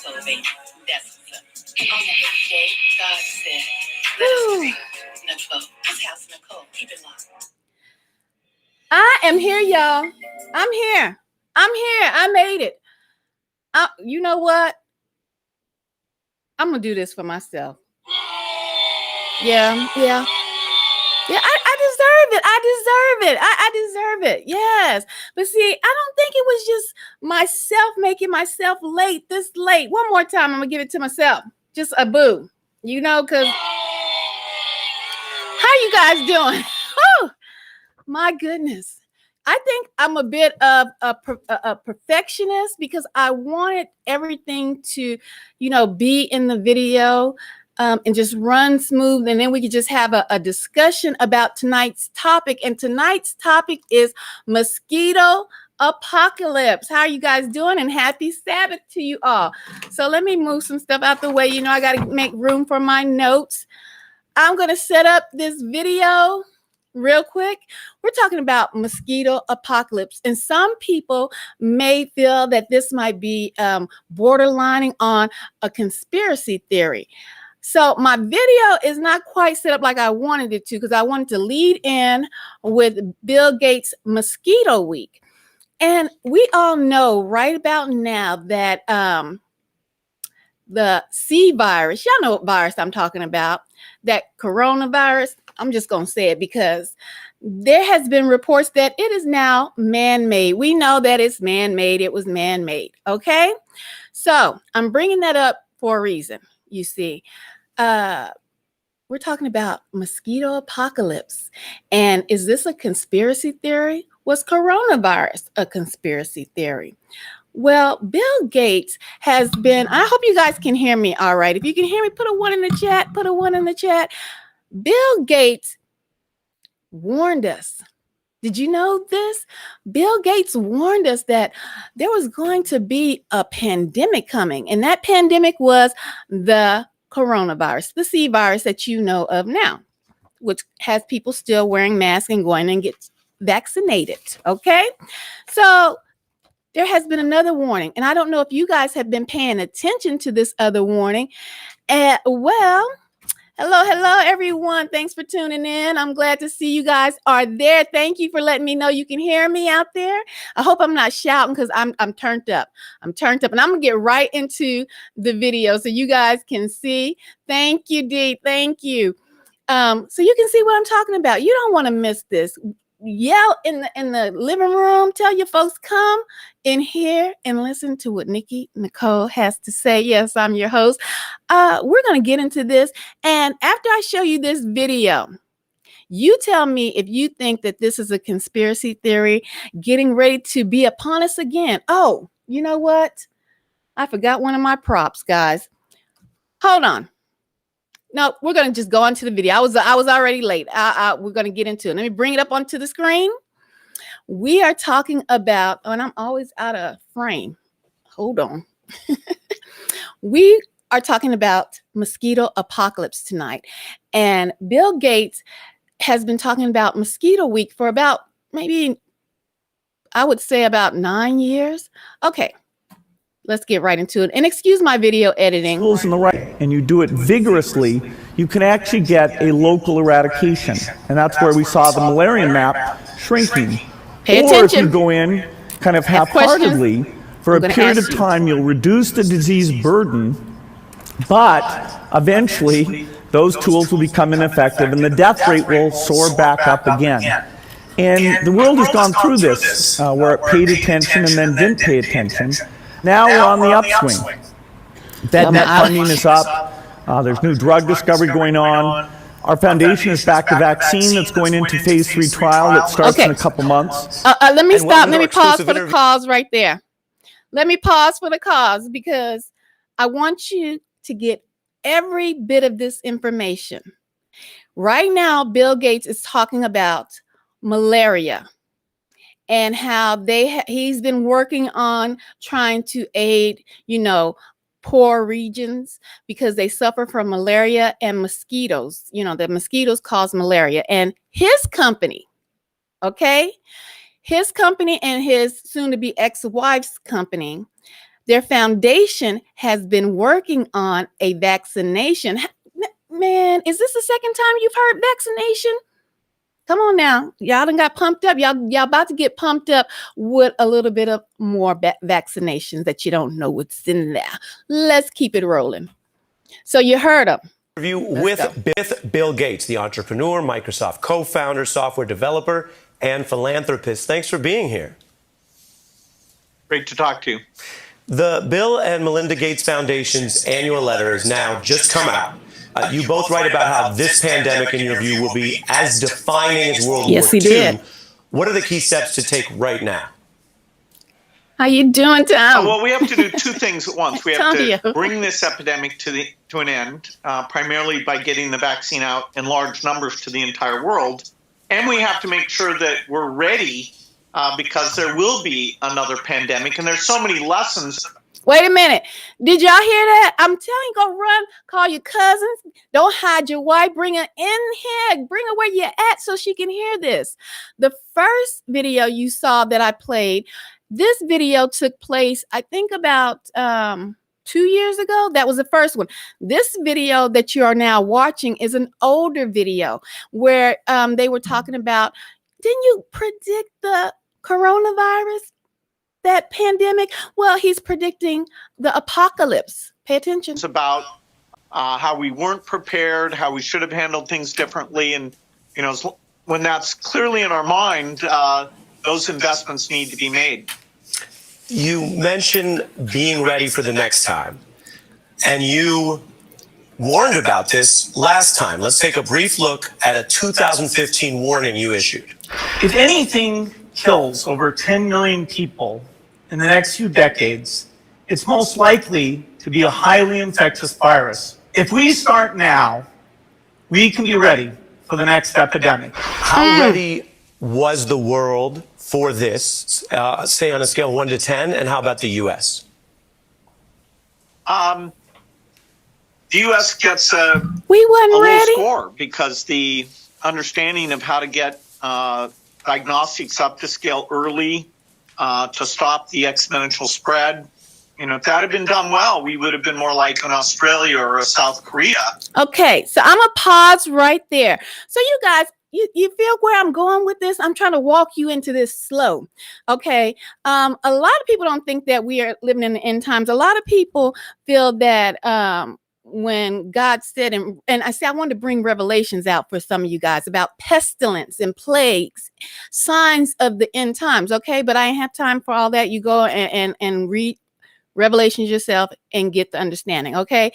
So they, that's what's up. On the 8th day, God said, let us create Nicole. His house, Nicole. Keep it locked. I am here, y'all. I'm here. I made it. You know what? I'm going to do this for myself. Yeah. Yeah, I deserve it. I deserve it. Yes. But see, I don't think it was just myself making myself late, this late. One more time, I'm going to give it to myself. Just a boo. You know, because how you guys doing? Oh, my goodness. I think I'm a bit of a perfectionist because I wanted everything to, be in the video. And just run smooth. And then we could just have a discussion about tonight's topic. And tonight's topic is Mosquito Apocalypse. How are you guys doing? And happy Sabbath to you all. So let me move some stuff out the way. I got to make room for my notes. I'm going to set up this video real quick. We're talking about mosquito apocalypse. And some people may feel that this might be borderlining on a conspiracy theory. So my video is not quite set up like I wanted it to because I wanted to lead in with Bill Gates' Mosquito Week. And we all know right about now that the C virus, y'all know what virus I'm talking about, that coronavirus, I'm just going to say it because there has been reports that it is now man-made. We know that it's man-made. It was man-made. Okay. So I'm bringing that up for a reason. You see, we're talking about mosquito apocalypse. And is this a conspiracy theory? Was coronavirus a conspiracy theory? Well, Bill Gates has been, I hope you guys can hear me all right. If you can hear me, put a 1 in the chat, put a 1 in the chat. Bill Gates warned us. Did you know this? Bill Gates warned us that there was going to be a pandemic coming, and that pandemic was the coronavirus, the C virus that you know of now, which has people still wearing masks and going and get vaccinated. Okay, so there has been another warning, and I don't know if you guys have been paying attention to this other warning. Hello, everyone. Thanks for tuning in. I'm glad to see you guys are there. Thank you for letting me know you can hear me out there. I hope I'm not shouting because I'm turned up. And I'm going to get right into the video so you guys can see. Thank you, Dee. Thank you. So you can see what I'm talking about. You don't want to miss this. Yell in the living room. Tell your folks, come in here and listen to what Nicole has to say. Yes, I'm your host. We're going to get into this. And after I show you this video, you tell me if you think that this is a conspiracy theory getting ready to be upon us again. Oh, you know what? I forgot one of my props, guys. Hold on. No, we're going to just go on to the video. I was already late. We're going to get into it. Let me bring it up onto the screen. We are talking about, and I'm always out of frame. Hold on. We are talking about mosquito apocalypse tonight. And Bill Gates has been talking about Mosquito Week for about maybe, I would say about 9 years. Okay. Let's get right into it. And excuse my video editing. Tools in the right, and you do it vigorously, you can actually get a local eradication. And that's where we saw the malaria map shrinking. Pay or attention. if you go in kind of half-heartedly, for a period of time, you'll reduce the disease burden, but eventually those tools will become ineffective and the death rate will soar back up again. And the world has gone through this, where it paid attention and then didn't pay attention. Now we're on the upswing. FedNet funding is up. There's new drug discovery going on. Our foundation is back to vaccine that's going into phase 3 trial that starts in a couple months. Let me stop. Let me pause for the cause right there. Let me pause for the cause because I want you to get every bit of this information. Right now, Bill Gates is talking about malaria and how he's been working on trying to aid, poor regions because they suffer from malaria and mosquitoes. The mosquitoes cause malaria. And his company and his soon-to-be ex-wife's company, their foundation has been working on a vaccination. Man, is this the second time you've heard vaccination? Come on now. Y'all done got pumped up. Y'all about to get pumped up with a little bit of more vaccinations that you don't know what's in there. Let's keep it rolling. So you heard them. With Bill Gates, the entrepreneur, Microsoft co-founder, software developer, and philanthropist. Thanks for being here. Great to talk to you. The Bill and Melinda Gates Foundation's annual letter has now just come out. You both write about how this pandemic, in your view, will be as defining as World War II. What are the key steps to take right now? How you doing, Tom? Well, we have to do two things at once. We have to bring this epidemic to an end, primarily by getting the vaccine out in large numbers to the entire world. And we have to make sure that we're ready because there will be another pandemic. And there's so many lessons. Wait a minute. Did y'all hear that? I'm telling you, go run, call your cousins. Don't hide your wife. Bring her in here. Bring her where you're at so she can hear this. The first video you saw that I played, this video took place, I think, about 2 years ago. That was the first one. This video that you are now watching is an older video where they were talking about, didn't you predict the coronavirus? That pandemic? Well, he's predicting the apocalypse. Pay attention. It's about how we weren't prepared, how we should have handled things differently. And, you know, when that's clearly in our mind, those investments need to be made. You mentioned being ready for the next time, and you warned about this last time. Let's take a brief look at a 2015 warning you issued. If anything kills over 10 million people in the next few decades, it's most likely to be a highly infectious virus. If we start now, we can be ready for the next epidemic. How ready was the world for this, say on a scale of 1 to 10, and how about the U.S.? The U.S. gets a low score because the understanding of how to get diagnostics up to scale early to stop the exponential spread. You know, if that had been done well, we would have been more like an Australia or a South Korea. Okay, so I'm going to pause right there. So you guys, you feel where I'm going with this? I'm trying to walk you into this slow. Okay, a lot of people don't think that we are living in the end times. A lot of people feel that when God said, and I say I wanted to bring revelations out for some of you guys about pestilence and plagues, signs of the end times. Okay, but I ain't have time for all that. You go and read Revelations yourself and get the understanding. Okay,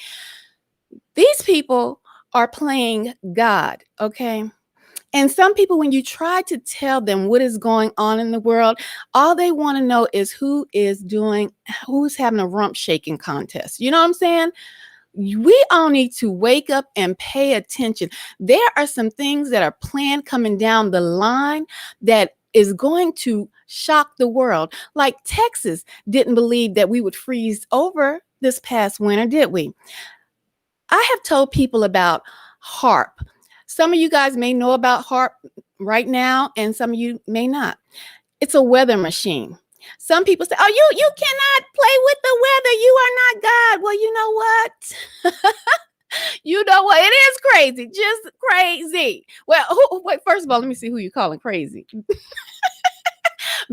these people are playing God. Okay. And some people, when you try to tell them what is going on in the world, all they want to know is who's having a rump shaking contest. You know what I'm saying? We all need to wake up and pay attention. There are some things that are planned coming down the line that is going to shock the world. Like Texas didn't believe that we would freeze over this past winter, did we? I have told people about HAARP. Some of you guys may know about HAARP right now, and some of you may not. It's a weather machine. Some people say, oh, you cannot play with the weather. You are not God. Well, you know what? You know what? It is crazy. Just crazy. Well, wait, first of all, let me see who you're calling crazy.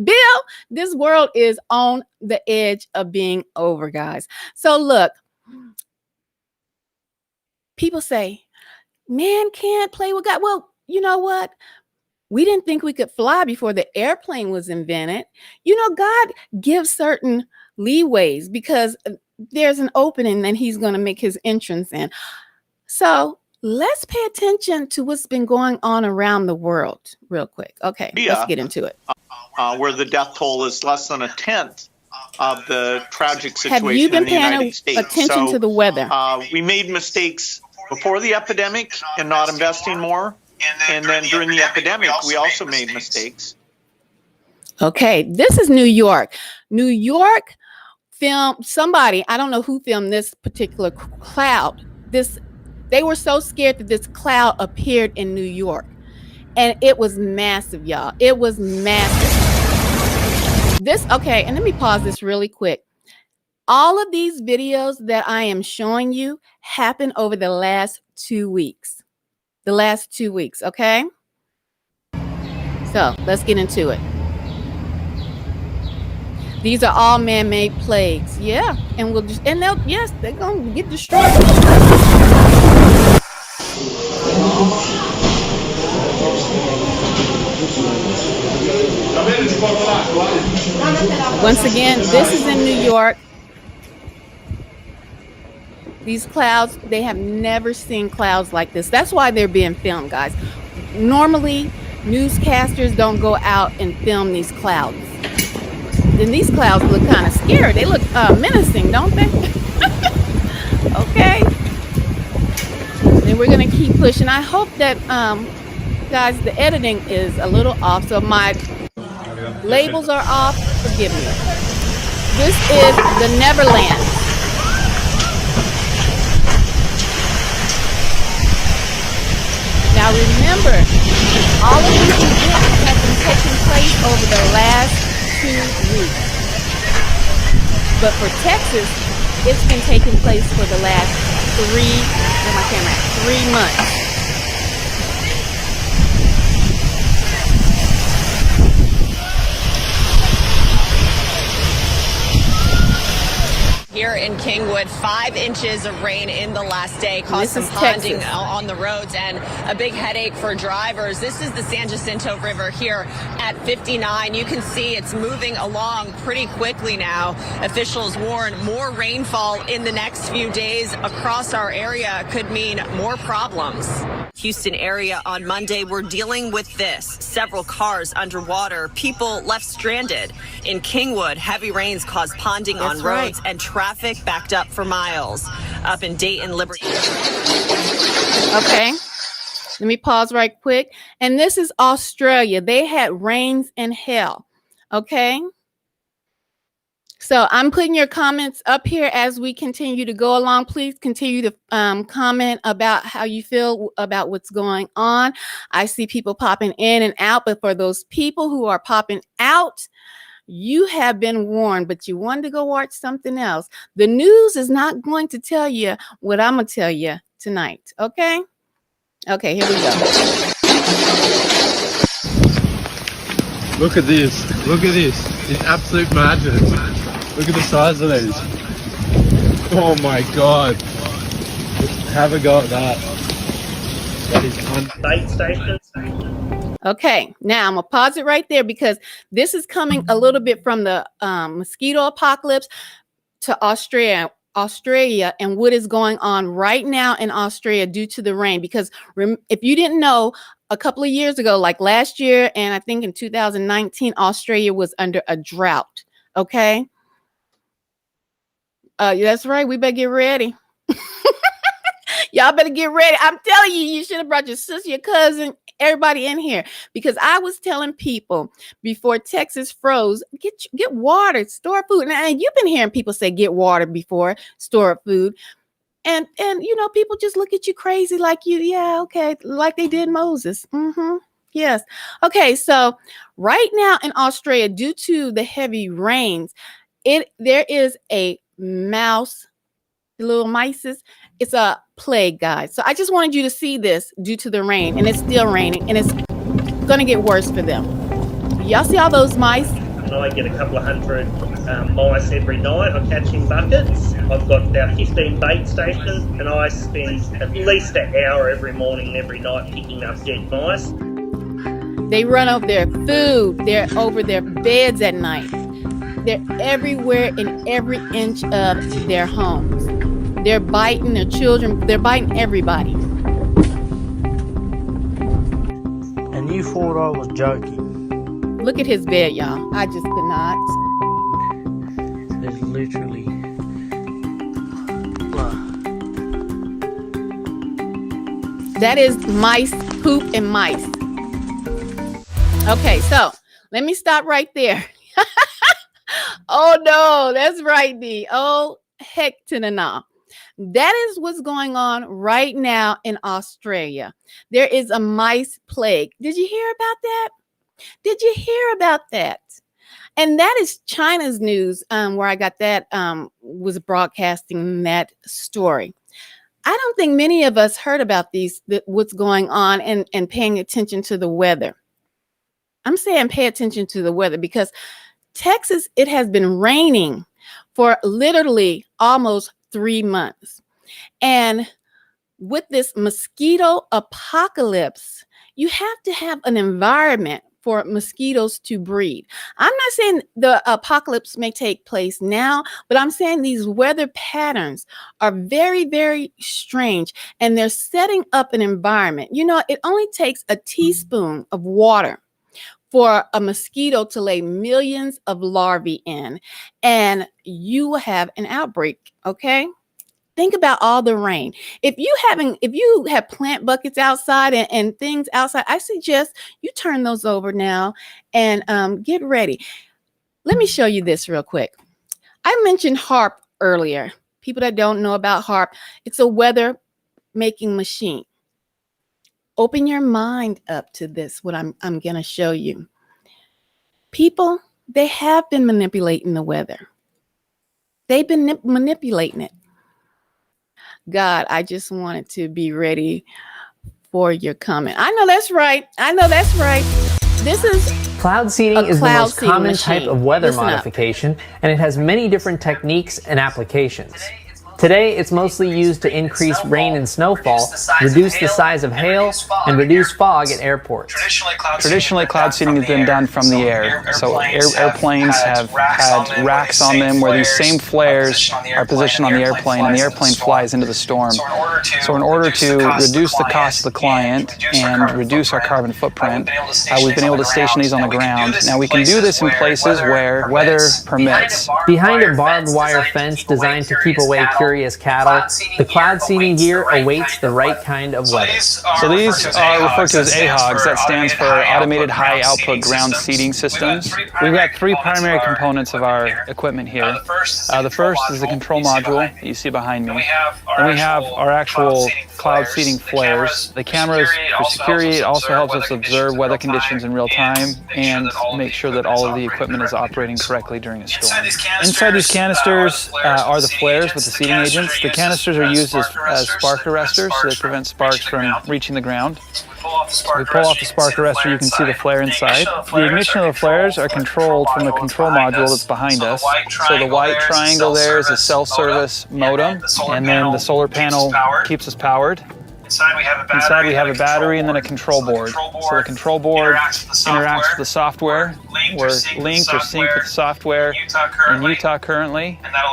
Bill, this world is on the edge of being over, guys. So look, people say, man can't play with God. Well, you know what? We didn't think we could fly before the airplane was invented. You know, God gives certain leeways because there's an opening and he's going to make his entrance in. So let's pay attention to what's been going on around the world real quick. Okay, let's get into it. Where the death toll is less than 1/10 of the tragic situation Have you been in the paying United States. attention to the weather? We made mistakes before the epidemic in not investing more. And then during the epidemic, we also made mistakes. Okay, this is New York. New York filmed somebody, I don't know who filmed this particular cloud. They were so scared that this cloud appeared in New York. And it was massive, y'all. It was massive. Okay, and let me pause this really quick. All of these videos that I am showing you happened over the last 2 weeks. The last 2 weeks, okay? So let's get into it. These are all man-made plagues. Yeah, and they're gonna get destroyed. Once again, this is in New York. These clouds, they have never seen clouds like this. That's why they're being filmed, guys. Normally, newscasters don't go out and film these clouds. Then these clouds look kind of scary. They look menacing, don't they? Okay. Then we're going to keep pushing. I hope that, guys, the editing is a little off. So my labels are off. Forgive me. This is the Neverland. Now remember, all of these events have been taking place over the last 2 weeks. But for Texas, it's been taking place for the last 3 months. Here in Kingwood, 5 inches of rain in the last day caused some ponding on the roads and a big headache for drivers. This is the San Jacinto River here at 59. You can see it's moving along pretty quickly now. Officials warn more rainfall in the next few days across our area could mean more problems. Houston area on Monday, we're dealing with this. Several cars underwater, people left stranded. In Kingwood, heavy rains caused ponding on roads and traffic backed up for miles. Up in Dayton, Liberty. Okay, let me pause right quick. And this is Australia. They had rains in hell. Okay. So I'm putting your comments up here as we continue to go along. Please continue to comment about how you feel about what's going on. I see people popping in and out, but for those people who are popping out, you have been warned, but you wanted to go watch something else. The news is not going to tell you what I'm going to tell you tonight. Okay? Okay, here we go. Look at this. Look at this. It's absolute madness. Look at the size of these. Oh my god. Have a go at that. That is bait stations. Okay, now I'm gonna pause it right there because this is coming a little bit from the mosquito apocalypse to Australia and what is going on right now in Australia due to the rain. Because if you didn't know, a couple of years ago, like last year, and I think in 2019, Australia was under a drought. Okay. That's right. We better get ready. Y'all better get ready. I'm telling you, you should have brought your sister, your cousin, everybody in here, because I was telling people before Texas froze, get water, store food. And you've been hearing people say get water before, store food. And you know, people just look at you crazy like okay, like they did Moses. Yes. Okay, so right now in Australia, due to the heavy rains, there is a mouse, little mices. It's a plague, guys. So I just wanted you to see this due to the rain, and it's still raining, and it's gonna get worse for them. Y'all see all those mice? I get a couple of hundred mice every night. I catch in buckets. I've got about 15 bait stations, and I spend at least an hour every morning and every night picking up dead mice. They run over their food. They're over their beds at night. They're everywhere in every inch of their homes. They're biting their children. They're biting everybody. And you thought I was joking. Look at his bed, y'all. I just could not. There's literally that is mice, poop, and mice. Okay, so let me stop right there. Oh no, that's right, D. Oh heck to the no. That is what's going on right now in Australia. There is a mice plague. Did you hear about that? Did you hear about that? And that is China's news, where I got that, was broadcasting that story. I don't think many of us heard about what's going on and paying attention to the weather. I'm saying pay attention to the weather because Texas, it has been raining for literally almost 3 months. And with this mosquito apocalypse, you have to have an environment for mosquitoes to breed. I'm not saying the apocalypse may take place now, but I'm saying these weather patterns are very, very strange, and they're setting up an environment. You know, it only takes a teaspoon of water for a mosquito to lay millions of larvae in, and you will have an outbreak, okay? Think about all the rain. If you have plant buckets outside and things outside, I suggest you turn those over now and get ready. Let me show you this real quick. I mentioned HAARP earlier. People that don't know about HAARP, it's a weather making machine. Open your mind up to this, what I'm going to show you. People, they have been manipulating the weather. They've been manipulating it. God, I just wanted to be ready for your comment. I know that's right. I know that's right. This is Cloud seeding is the most common machine. type of weather Listen modification, and it has many different techniques and applications. Today, it's mostly used to increase rain and snowfall, reduce the size of hail, and reduce fog at airports. Traditionally, cloud seeding has been done from the air. So airplanes have had racks on them where these same flares are positioned on the airplane, and the airplane flies into the storm. So in order to reduce the cost of the client and reduce our carbon footprint, we've been able to station these on the ground. Now, we can do this in places where weather permits. Behind a barbed wire fence designed to keep away curious cattle, the cloud seeding gear awaits the right kind of weather. So these are referred to as AHOGs. That stands for Automated High Output Ground Seeding Systems. We've got 3 primary components of our equipment here. The first is the control module that you see behind me. Then we have our actual cloud seeding flares. The cameras for security. It also helps us observe weather conditions in real time and make sure that all of the equipment is operating correctly during a storm. Inside these canisters are the flares with the seeding agents. The canisters are used as spark arresters, so they prevent sparks from reaching the ground. We pull off the spark arrestor, you can see the flare inside. The ignition of the flares are controlled from the control module that's behind us. So the white triangle there is a self-service modem, and then the solar panel keeps us powered. Inside we have a battery and then a control board. So the control board interacts with the software. We're linked or synced with the software in Utah currently, and that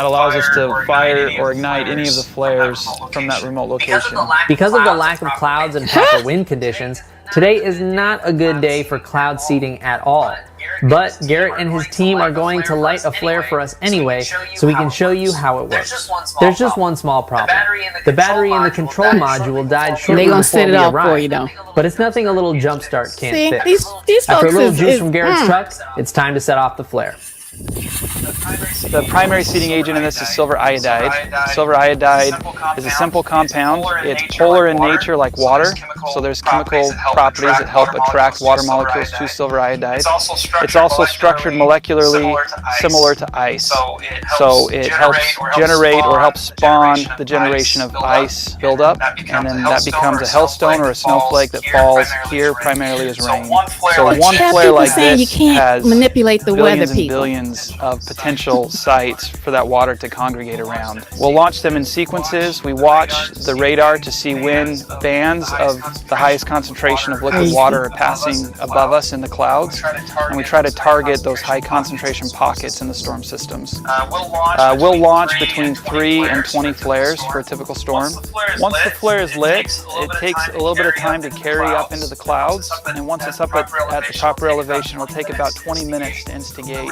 allows us to fire or ignite any of the flares from that remote location. Because of the lack of clouds and proper wind conditions, today is not a good day for cloud seeding at all. But Garrett and his team are going to light a flare for us anyway, so we can show you how it works. There's just one small problem. The battery in the control module died shortly before we arrived. They're going to set it off for you, though. But it's nothing a little jump start can't fix. After a little juice from Garrett's truck, it's time to set off the flare. The primary seeding agent in this is silver iodide. Silver iodide is a simple compound. It's polar in nature like water, so there's chemical properties that help attract water molecules to silver iodide. It's also structured molecularly similar to ice, so it helps generate or helps spawn the generation of ice buildup, and then that becomes a hailstone or a snowflake that falls here primarily as rain. So one flare like this has manipulate the weather, billions and billions of potential sites for that water to congregate around. We'll launch them in sequences. We watch the radar to see when bands of the highest concentration of liquid water are passing above us in the clouds, and we try to target those high concentration pockets in the storm systems. We'll launch between 3 and 20 flares for a typical storm. Once the flare is lit, it takes a little bit of time to carry up into the clouds, and once it's up at the proper elevation, it'll take about 20 minutes to instigate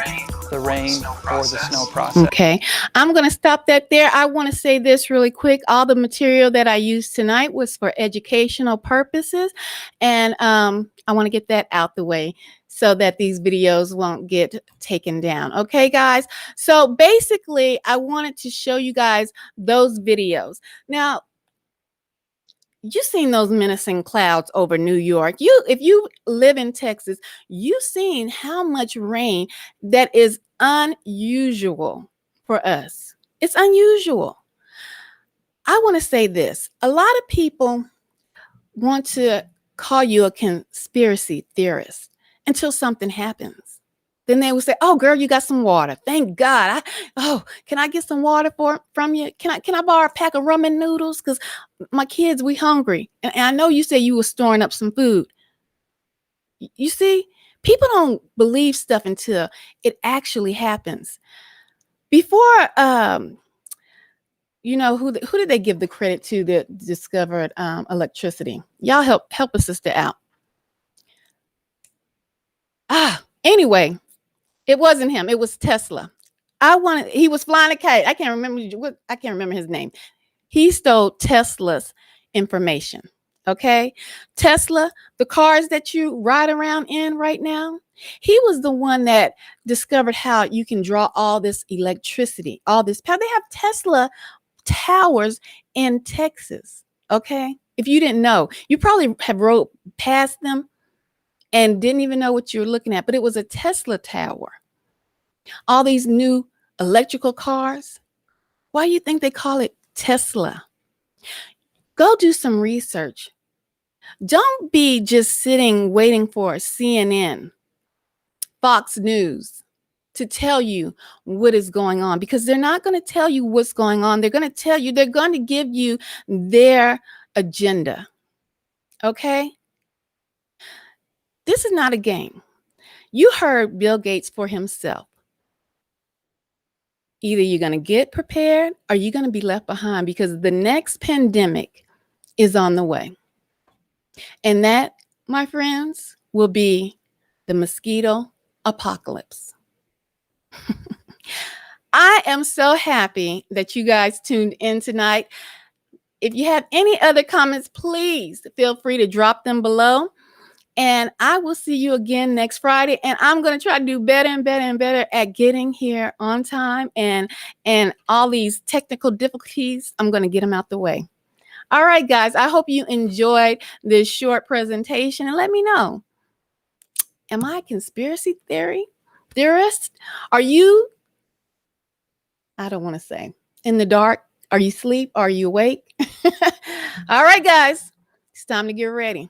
the rain or the snow process. Okay, I'm going to stop that there. I want to say this really quick. All the material that I used tonight was for educational purposes, and I want to get that out the way so that these videos won't get taken down. Okay, guys? So basically, I wanted to show you guys those videos. Now, You seen those menacing clouds over New York. If you live in Texas, you've seen how much rain that is unusual for us. It's unusual. I want to say this. A lot of people want to call you a conspiracy theorist until something happens. Then they will say, "Oh, girl, you got some water. Thank God. Can I get some water from you? Can I borrow a pack of ramen noodles? Because my kids, we hungry. And I know you said you were storing up some food." You see, people don't believe stuff until it actually happens. Before, who did they give the credit to that discovered electricity? Y'all help a sister out. Anyway. It wasn't him. It was Tesla. He was flying a kite. I can't remember his name. He stole Tesla's information. Okay. Tesla, the cars that you ride around in right now, he was the one that discovered how you can draw all this electricity, all this power. They have Tesla towers in Texas. Okay. If you didn't know, you probably have rode past them and didn't even know what you were looking at, but it was a Tesla tower. All these new electrical cars. Why do you think they call it Tesla? Go do some research. Don't be just sitting waiting for CNN, Fox News to tell you what is going on, because they're not going to tell you what's going on. They're going to give you their agenda. Okay? This is not a game. You heard Bill Gates for himself. Either you're going to get prepared or you're going to be left behind, because the next pandemic is on the way. And that, my friends, will be the mosquito apocalypse. I am so happy that you guys tuned in tonight. If you have any other comments, please feel free to drop them below. And I will see you again next Friday. And I'm going to try to do better and better and better at getting here on time. And all these technical difficulties, I'm going to get them out the way. All right, guys, I hope you enjoyed this short presentation. And let me know, am I a conspiracy theorist? Are you, I don't want to say, in the dark? Are you asleep? Are you awake? All right, guys, it's time to get ready.